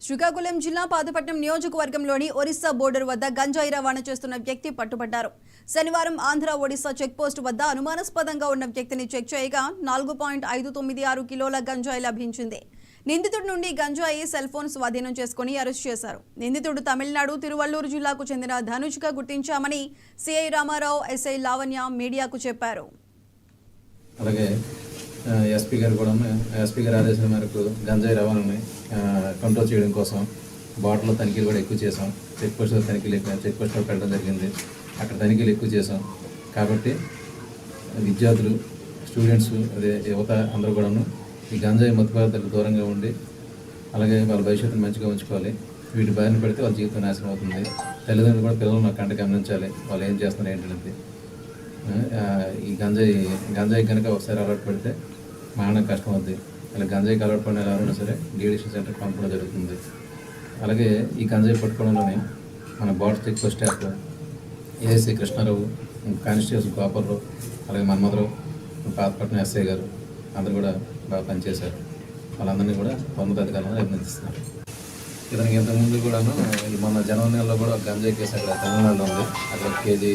శ్రీకాకుళం జిల్లా పాతపట్నం నియోజకవర్గంలోని ఒరిస్సా బోర్డర్ వద్ద గంజాయి రవాణా చేస్తున్న వ్యక్తి పట్టుబడ్డారు. శనివారం ఆంధ్ర ఒడిశా చెక్పోస్ట్ వద్ద అనుమానాస్పదంగా ఉన్న వ్యక్తిని చెక్ చేయగా 4.596 కిలోల గంజాయి లభించింది. నిందితుడి నుండి గంజాయి సెల్ ఫోన్ స్వాధీనం చేసుకుని అరెస్ట్ చేశారు. నిందితుడు తమిళనాడు తిరువల్లూరు జిల్లాకు చెందిన ధనుష్గా గుర్తించామని సిఐ రామారావు, ఎస్ఐ లావణ్య మీడియాకు చెప్పారు. ఎస్పీ గారి ఆదేశాల మేరకు గంజాయి రవాణాని కంట్రోల్ చేయడం కోసం బాటలో తనిఖీలు కూడా ఎక్కువ చేసాం. చెక్ పోస్ట్లో పెట్టడం జరిగింది. అక్కడ తనిఖీలు ఎక్కువ చేసాం కాబట్టి విద్యార్థులు, స్టూడెంట్స్, యువత అందరూ కూడాను ఈ గంజాయి మత్తు పదార్థాలకు దూరంగా ఉండి అలాగే వాళ్ళ భవిష్యత్తును మంచిగా ఉంచుకోవాలి. వీటి బారిన పెడితే వాళ్ళ జీవితం నాశనం అవుతుంది. తల్లిదండ్రులు కూడా పిల్లలు మా కంట గమనించాలి, వాళ్ళు ఏం చేస్తున్నారు ఏంటనేది. ఈ గంజాయి కనుక ఒకసారి అలవాటు పడితే మానడం కష్టం అవుద్ది. ఇలా గంజాయికి అలవాటు పడిన ఎవరైనా సరే డీఎడిషన్ సెంటర్కి పంపడం జరుగుతుంది. అలాగే ఈ గంజాయి పట్టుకోవడంలోనే మన border check post staff ASI Krishnarao, constables Gopalarao, అలాగే మన్మధరావు, పాతపట్నం ఎస్ఐ గారు అందరూ కూడా బాగా పనిచేశారు. వాళ్ళందరినీ కూడా ఉన్నతాధికారులను అభినందిస్తున్నారు. ఇతనికి ఇంతకుముందు కూడాను మొన్న జనవరి నెలలో కూడా గంజాయి కేసు అక్కడ తమిళనాడులో ఉంది. అక్కడ కేజీ